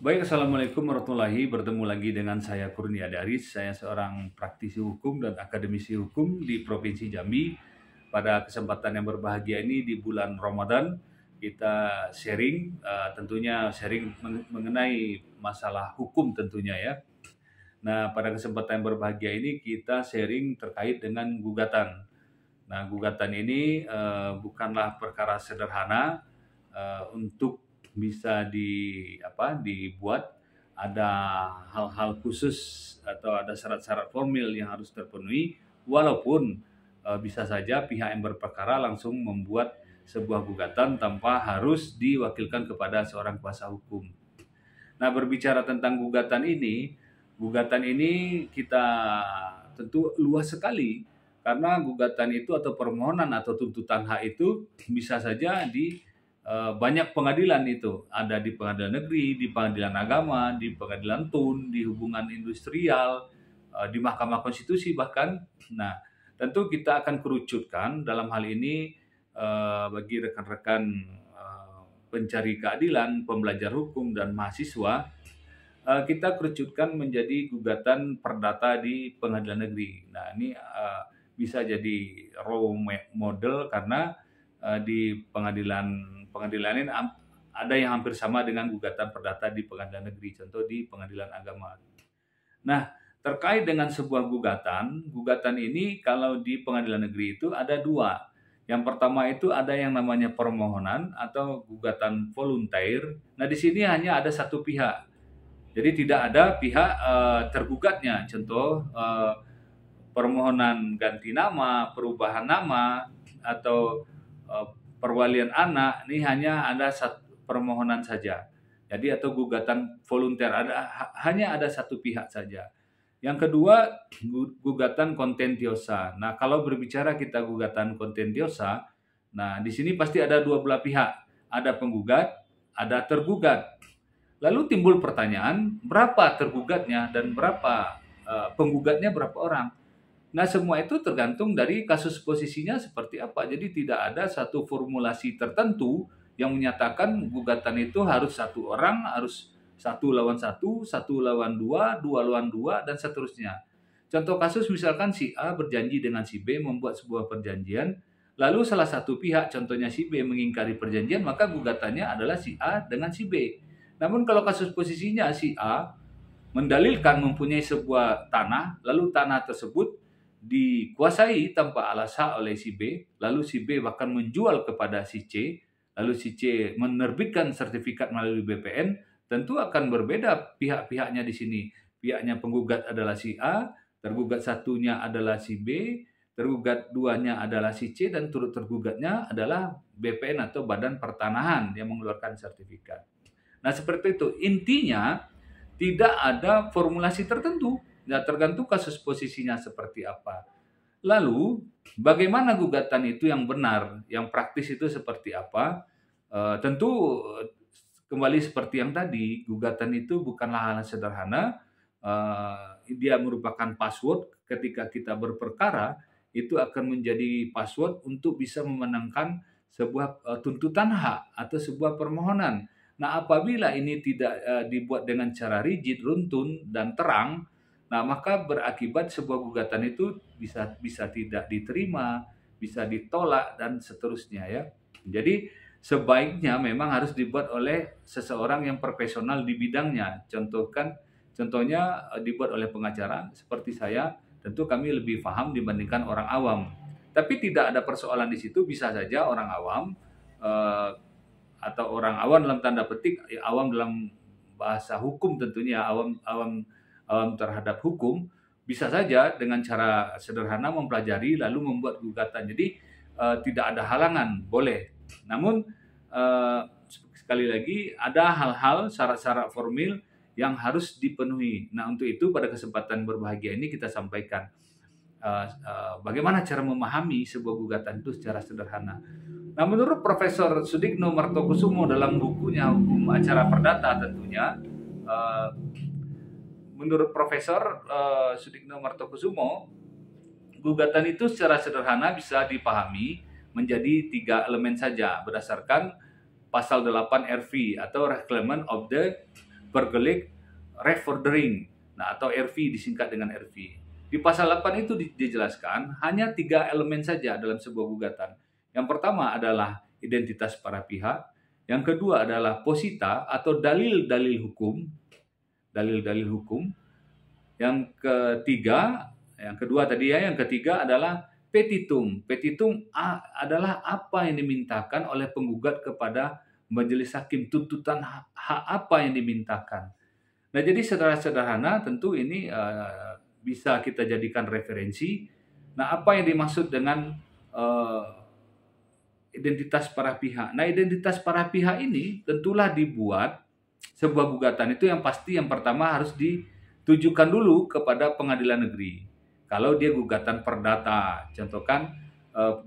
Baik, Assalamualaikum warahmatullahi. Bertemu lagi dengan saya Kurnia Daris. Saya seorang praktisi hukum dan akademisi hukum di Provinsi Jambi. Pada kesempatan yang berbahagia ini di bulan Ramadan, kita sharing, tentunya sharing mengenai masalah hukum tentunya ya. Nah, pada kesempatan yang berbahagia ini kita sharing terkait dengan gugatan. Nah, gugatan ini bukanlah perkara sederhana untuk bisa dibuat. Ada hal-hal khusus atau ada syarat-syarat formil yang harus terpenuhi, walaupun bisa saja pihak yang berperkara langsung membuat sebuah gugatan tanpa harus diwakilkan kepada seorang kuasa hukum. Nah, berbicara tentang gugatan ini kita tentu luas sekali karena gugatan itu atau permohonan atau tuntutan hak itu bisa saja di banyak pengadilan itu. Ada di pengadilan negeri, di pengadilan agama, di pengadilan tun, di hubungan industrial, di Mahkamah Konstitusi bahkan. Nah, tentu kita akan kerucutkan dalam hal ini bagi rekan-rekan pencari keadilan, pembelajar hukum dan mahasiswa, kita kerucutkan menjadi gugatan perdata di pengadilan negeri. Nah, ini bisa jadi role model karena di pengadilan ini ada yang hampir sama dengan gugatan perdata di pengadilan negeri, contoh di pengadilan agama. Nah, terkait dengan sebuah gugatan ini kalau di pengadilan negeri itu ada dua. Yang pertama itu ada yang namanya permohonan atau gugatan volunteer. Nah, di sini hanya ada satu pihak. Jadi tidak ada pihak tergugatnya. Contoh permohonan ganti nama, perubahan nama, atau perwalian anak, ini hanya ada satu permohonan saja. Jadi atau gugatan volunteer hanya ada satu pihak saja. Yang kedua, gugatan kontentiosa. Nah, kalau berbicara kita gugatan kontentiosa, nah di sini pasti ada dua belah pihak. Ada penggugat, ada tergugat. Lalu timbul pertanyaan, berapa tergugatnya dan berapa penggugatnya berapa orang? Nah, semua itu tergantung dari kasus posisinya seperti apa. Jadi tidak ada satu formulasi tertentu yang menyatakan gugatan itu harus satu orang, harus satu lawan dua, dua lawan dua, dan seterusnya. Contoh kasus misalkan si A berjanji dengan si B membuat sebuah perjanjian, lalu salah satu pihak, contohnya si B, mengingkari perjanjian, maka gugatannya adalah si A dengan si B. Namun kalau kasus posisinya si A mendalilkan mempunyai sebuah tanah, lalu tanah tersebut dikuasai tanpa alas hak oleh si B, lalu si B bahkan menjual kepada si C, lalu si C menerbitkan sertifikat melalui BPN, tentu akan berbeda pihak-pihaknya di sini. Pihaknya penggugat adalah si A, tergugat satunya adalah si B, tergugat duanya adalah si C, dan turut tergugatnya adalah BPN atau Badan Pertanahan yang mengeluarkan sertifikat. Nah, seperti itu. Intinya tidak ada formulasi tertentu. Nah, tergantung kasus posisinya seperti apa. Lalu, bagaimana gugatan itu yang benar, yang praktis itu seperti apa? Tentu kembali seperti yang tadi, gugatan itu bukanlah hal yang sederhana. Dia merupakan password ketika kita berperkara, itu akan menjadi password untuk bisa memenangkan sebuah tuntutan hak atau sebuah permohonan. Nah, apabila ini tidak dibuat dengan cara rigid, runtun, dan terang, nah maka berakibat sebuah gugatan itu bisa tidak diterima, bisa ditolak, dan seterusnya ya. Jadi sebaiknya memang harus dibuat oleh seseorang yang profesional di bidangnya. Contohnya dibuat oleh pengacara seperti saya, tentu kami lebih paham dibandingkan orang awam. Tapi tidak ada persoalan di situ, bisa saja orang awam eh, atau orang awam dalam tanda petik, awam dalam bahasa hukum tentunya, awam terhadap hukum, bisa saja dengan cara sederhana mempelajari lalu membuat gugatan. Jadi tidak ada halangan, boleh. Namun sekali lagi ada hal-hal syarat-syarat formil yang harus dipenuhi. Nah, untuk itu pada kesempatan berbahagia ini kita sampaikan bagaimana cara memahami sebuah gugatan itu secara sederhana. Nah, menurut Profesor Sudikno Martokusumo dalam bukunya Hukum Acara Perdata tentunya, menurut Profesor Sudikno Martokusumo, gugatan itu secara sederhana bisa dipahami menjadi 3 elemen saja berdasarkan pasal 8 RV atau Reclaimant of the Vergelek Reordering, nah atau RV disingkat dengan RV. Di pasal 8 itu dijelaskan hanya 3 elemen saja dalam sebuah gugatan. Yang pertama adalah identitas para pihak, yang kedua adalah posita atau dalil-dalil hukum, dalil-dalil hukum. Yang kedua tadi ya, yang ketiga adalah petitum. Petitum adalah apa yang dimintakan oleh penggugat kepada majelis hakim, tuntutan hak apa yang dimintakan. Nah, jadi secara sederhana tentu ini bisa kita jadikan referensi. Nah, apa yang dimaksud dengan identitas para pihak? Nah, identitas para pihak ini tentulah dibuat sebuah gugatan itu yang pasti yang pertama harus ditujukan dulu kepada pengadilan negeri. Kalau dia gugatan perdata, contohkan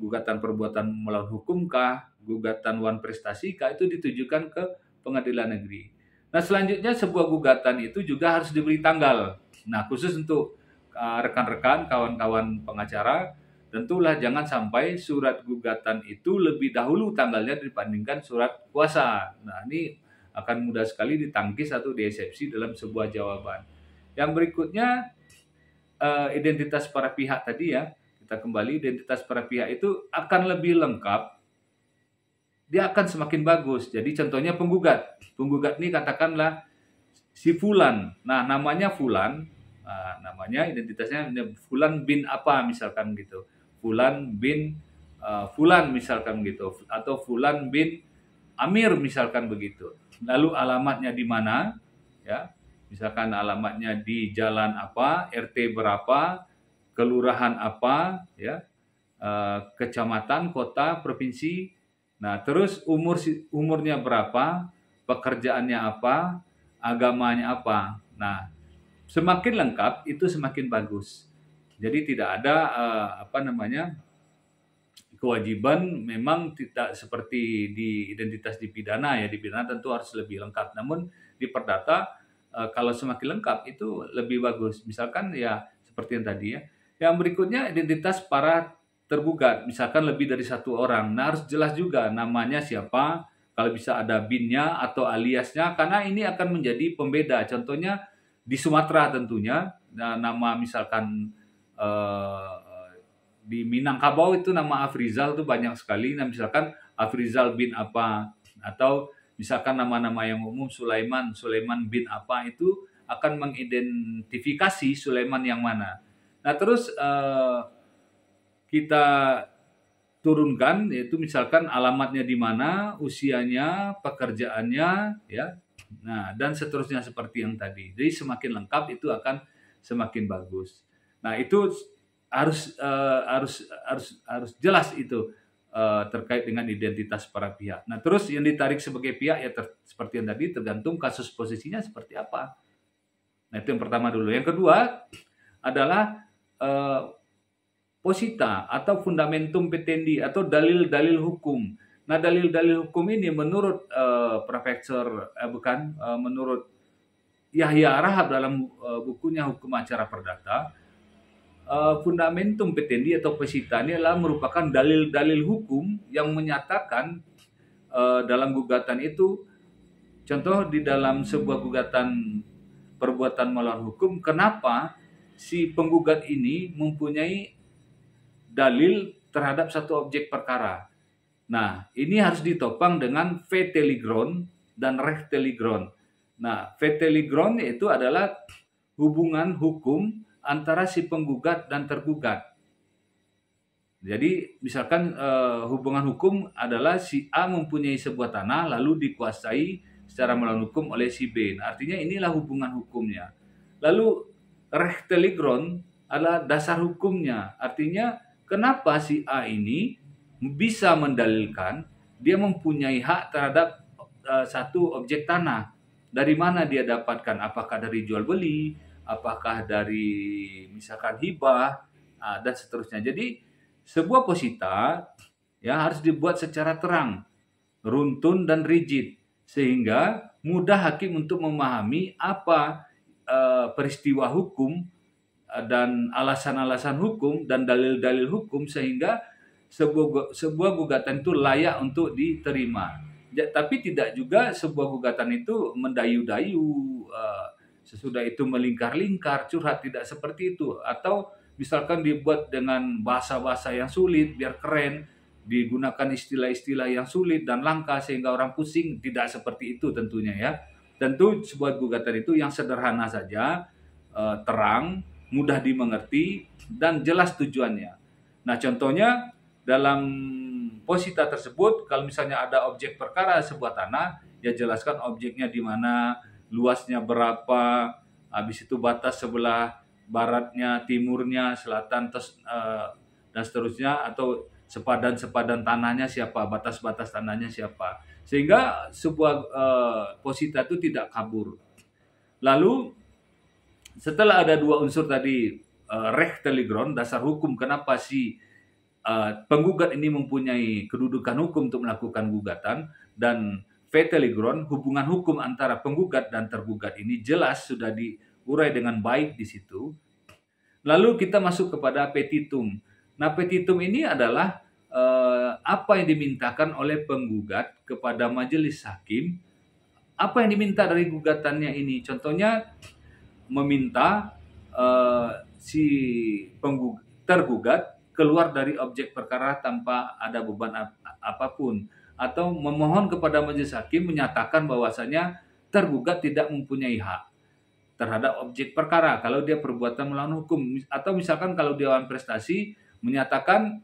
gugatan perbuatan melawan hukum kah, gugatan wan prestasi kah, itu ditujukan ke pengadilan negeri. Nah, selanjutnya sebuah gugatan itu juga harus diberi tanggal. Nah, khusus untuk rekan-rekan, kawan-kawan pengacara, tentulah jangan sampai surat gugatan itu lebih dahulu tanggalnya dibandingkan surat kuasa. Nah, ini akan mudah sekali ditangkis atau diesepsi dalam sebuah jawaban. Yang berikutnya identitas para pihak tadi ya, kita kembali, identitas para pihak itu akan lebih lengkap, dia akan semakin bagus. Jadi contohnya penggugat ini katakanlah si Fulan, nah namanya Fulan, namanya identitasnya Fulan bin apa misalkan gitu, Fulan bin Fulan misalkan gitu, atau Fulan bin Amir misalkan begitu. Lalu alamatnya di mana, ya, misalkan alamatnya di jalan apa, RT berapa, kelurahan apa, ya, kecamatan, kota, provinsi. Nah, terus umurnya berapa, pekerjaannya apa, agamanya apa. Nah, semakin lengkap itu semakin bagus. Jadi tidak ada kewajiban memang tidak seperti di identitas di pidana ya, di pidana tentu harus lebih lengkap. Namun di perdata kalau semakin lengkap itu lebih bagus. Misalkan ya seperti yang tadi ya. Yang berikutnya identitas para tergugat, misalkan lebih dari satu orang. Nah, harus jelas juga namanya siapa, kalau bisa ada BIN-nya atau aliasnya, karena ini akan menjadi pembeda. Contohnya di Sumatera tentunya, nah, nama misalkan di Minangkabau itu nama Afrizal itu banyak sekali. Nah, misalkan Afrizal bin apa, atau misalkan nama-nama yang umum Sulaiman bin apa, itu akan mengidentifikasi Sulaiman yang mana. Nah, terus kita turunkan yaitu misalkan alamatnya di mana, usianya, pekerjaannya, ya. Nah, dan seterusnya seperti yang tadi. Jadi semakin lengkap itu akan semakin bagus. Nah, itu harus jelas itu terkait dengan identitas para pihak. Nah, terus yang ditarik sebagai pihak ya seperti yang tadi, tergantung kasus posisinya seperti apa. Nah, itu yang pertama dulu. Yang kedua adalah posita atau fundamentum petendi atau dalil-dalil hukum. Nah, dalil-dalil hukum ini menurut menurut Yahya Rahab dalam bukunya Hukum Acara Perdata, fundamentum petendi atau posita ini adalah merupakan dalil-dalil hukum yang menyatakan dalam gugatan itu, contoh di dalam sebuah gugatan perbuatan melawan hukum, kenapa si penggugat ini mempunyai dalil terhadap satu objek perkara. Nah, ini harus ditopang dengan veteligron dan rechteligron. Nah, veteligron itu adalah hubungan hukum antara si penggugat dan tergugat. Jadi misalkan hubungan hukum adalah si A mempunyai sebuah tanah lalu dikuasai secara melawan hukum oleh si B. Nah, artinya inilah hubungan hukumnya. Lalu rechteligron adalah dasar hukumnya. Artinya kenapa si A ini bisa mendalilkan dia mempunyai hak terhadap satu objek tanah. Dari mana dia dapatkan? Apakah dari jual beli? Apakah dari misalkan hibah, dan seterusnya. Jadi sebuah posita ya harus dibuat secara terang, runtun dan rigid, sehingga mudah hakim untuk memahami apa peristiwa hukum dan alasan-alasan hukum dan dalil-dalil hukum, sehingga sebuah gugatan itu layak untuk diterima. Tapi tidak juga sebuah gugatan itu mendayu-dayu sesudah itu melingkar-lingkar, curhat, tidak seperti itu. Atau misalkan dibuat dengan bahasa-bahasa yang sulit biar keren, digunakan istilah-istilah yang sulit dan langka sehingga orang pusing, tidak seperti itu tentunya ya. Tentu sebuah gugatan itu yang sederhana saja, terang, mudah dimengerti, dan jelas tujuannya. Nah, contohnya dalam posita tersebut, kalau misalnya ada objek perkara sebuah tanah, ya jelaskan objeknya di mana, luasnya berapa, habis itu batas sebelah baratnya, timurnya, selatan, dan seterusnya, atau sepadan-sepadan tanahnya siapa, batas-batas tanahnya siapa. Sehingga sebuah posita itu tidak kabur. Lalu setelah ada dua unsur tadi, rechtelig-grond, dasar hukum, kenapa si penggugat ini mempunyai kedudukan hukum untuk melakukan gugatan, dan vetelig-grond, hubungan hukum antara penggugat dan tergugat ini jelas sudah diurai dengan baik di situ. Lalu kita masuk kepada petitum. Nah, petitum ini adalah apa yang dimintakan oleh penggugat kepada majelis hakim, apa yang diminta dari gugatannya ini. Contohnya meminta si tergugat keluar dari objek perkara tanpa ada beban apapun, atau memohon kepada majelis hakim menyatakan bahwasanya tergugat tidak mempunyai hak terhadap objek perkara kalau dia perbuatan melawan hukum. Atau misalkan kalau Dewan Prestasi menyatakan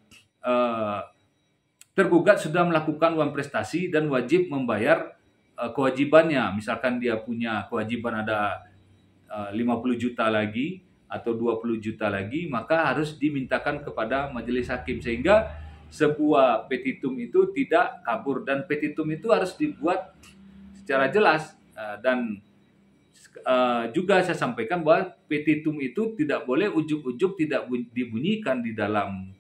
tergugat sudah melakukan uang prestasi dan wajib membayar kewajibannya, misalkan dia punya kewajiban ada 50 juta lagi atau 20 juta lagi, maka harus dimintakan kepada majelis hakim sehingga sebuah petitum itu tidak kabur, dan petitum itu harus dibuat secara jelas. Dan juga saya sampaikan bahwa petitum itu tidak boleh ujug-ujug tidak dibunyikan di dalam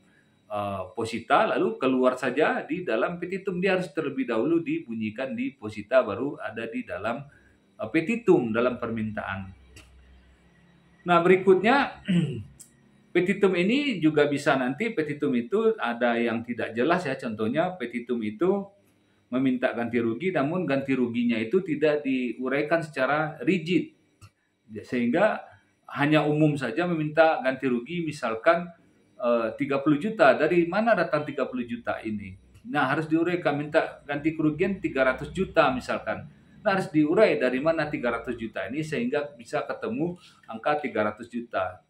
posita lalu keluar saja di dalam petitum. Dia harus terlebih dahulu dibunyikan di posita, baru ada di dalam petitum, dalam permintaan. Nah, berikutnya petitum ini juga bisa, nanti petitum itu ada yang tidak jelas ya. Contohnya petitum itu meminta ganti rugi, namun ganti ruginya itu tidak diuraikan secara rigid, sehingga hanya umum saja meminta ganti rugi, misalkan 30 juta. Dari mana datang 30 juta ini? Nah, harus diuraikan, minta ganti kerugian 300 juta misalkan. Nah, harus diurai dari mana 300 juta ini sehingga bisa ketemu angka 300 juta.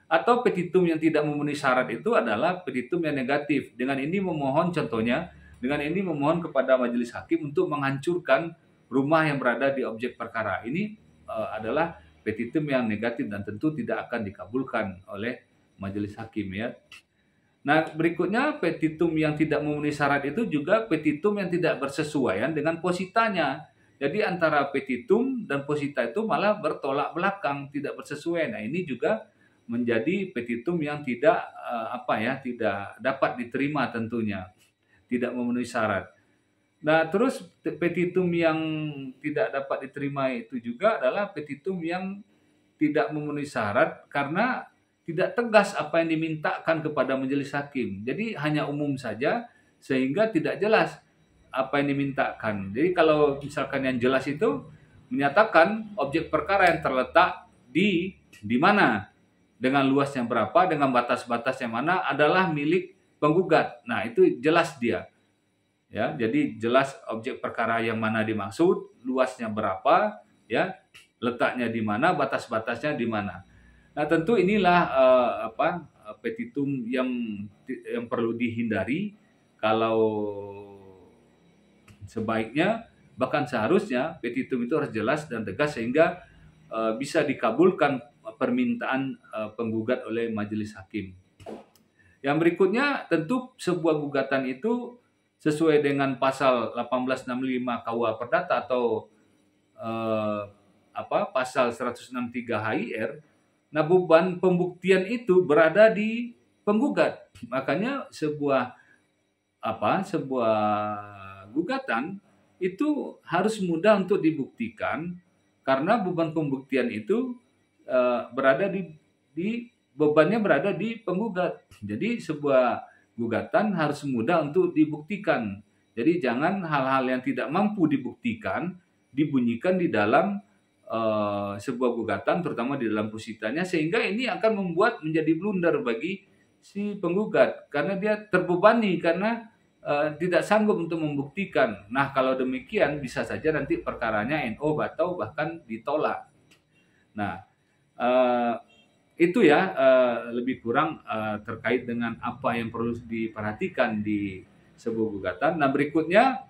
Atau petitum yang tidak memenuhi syarat itu adalah petitum yang negatif. Dengan ini memohon, contohnya, dengan ini memohon kepada majelis hakim untuk menghancurkan rumah yang berada di objek perkara. Ini adalah petitum yang negatif dan tentu tidak akan dikabulkan oleh majelis hakim ya. Nah, berikutnya petitum yang tidak memenuhi syarat itu juga petitum yang tidak bersesuaian dengan positanya. Jadi antara petitum dan posita itu malah bertolak belakang, tidak bersesuaian. Nah, ini juga menjadi petitum yang tidak tidak dapat diterima tentunya, tidak memenuhi syarat. Nah, terus petitum yang tidak dapat diterima itu juga adalah petitum yang tidak memenuhi syarat karena tidak tegas apa yang dimintakan kepada majelis hakim. Jadi hanya umum saja sehingga tidak jelas apa yang dimintakan. Jadi kalau misalkan yang jelas itu menyatakan objek perkara yang terletak di mana, dengan luas yang berapa, dengan batas-batas yang mana adalah milik penggugat. Nah, itu jelas dia. Ya, jadi jelas objek perkara yang mana dimaksud, luasnya berapa, ya, letaknya di mana, batas-batasnya di mana. Nah, tentu inilah petitum yang perlu dihindari. Kalau sebaiknya, bahkan seharusnya petitum itu harus jelas dan tegas sehingga bisa dikabulkan permintaan penggugat oleh majelis hakim. Yang berikutnya, tentu sebuah gugatan itu sesuai dengan pasal 1865 KUH Perdata atau pasal 163 HIR. Nah, beban pembuktian itu berada di penggugat. Makanya sebuah gugatan itu harus mudah untuk dibuktikan karena beban pembuktian itu bebannya berada di penggugat. Jadi sebuah gugatan harus mudah untuk dibuktikan. Jadi jangan hal-hal yang tidak mampu dibuktikan dibunyikan di dalam sebuah gugatan terutama di dalam positanya, sehingga ini akan membuat menjadi blunder bagi si penggugat karena dia terbebani karena tidak sanggup untuk membuktikan. Nah, kalau demikian bisa saja nanti perkaranya NO atau bahkan ditolak. Nah, itu ya lebih kurang terkait dengan apa yang perlu diperhatikan di sebuah gugatan. Nah, berikutnya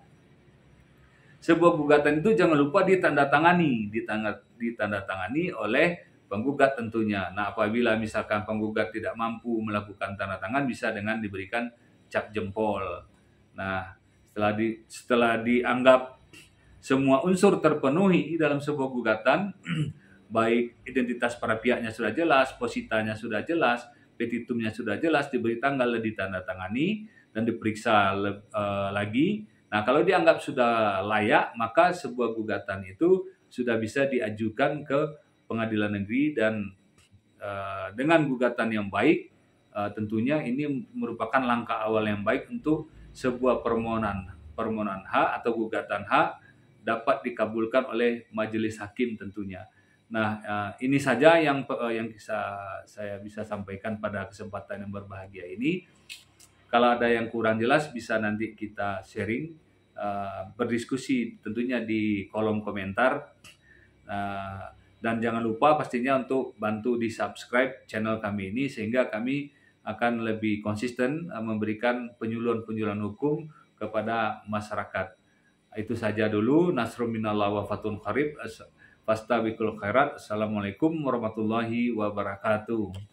sebuah gugatan itu jangan lupa ditandatangani oleh penggugat tentunya. Nah, apabila misalkan penggugat tidak mampu melakukan tanda tangan, bisa dengan diberikan cap jempol. Nah, setelah dianggap semua unsur terpenuhi dalam sebuah gugatan, baik identitas para pihaknya sudah jelas, positanya sudah jelas, petitumnya sudah jelas, diberi tanggal, ditandatangani dan diperiksa lagi. Nah, kalau dianggap sudah layak, maka sebuah gugatan itu sudah bisa diajukan ke pengadilan negeri dan dengan gugatan yang baik, tentunya ini merupakan langkah awal yang baik untuk sebuah permohonan hak atau gugatan hak dapat dikabulkan oleh majelis hakim tentunya. Nah, ini saja yang saya bisa sampaikan pada kesempatan yang berbahagia ini. Kalau ada yang kurang jelas bisa nanti kita sharing, berdiskusi tentunya di kolom komentar. Dan jangan lupa pastinya untuk bantu di subscribe channel kami ini sehingga kami akan lebih konsisten memberikan penyuluhan-penyuluhan hukum kepada masyarakat. Itu saja dulu. Nasrun minallah wa fatun qarib. Fastabiqul khairat. Assalamualaikum warahmatullahi wabarakatuh.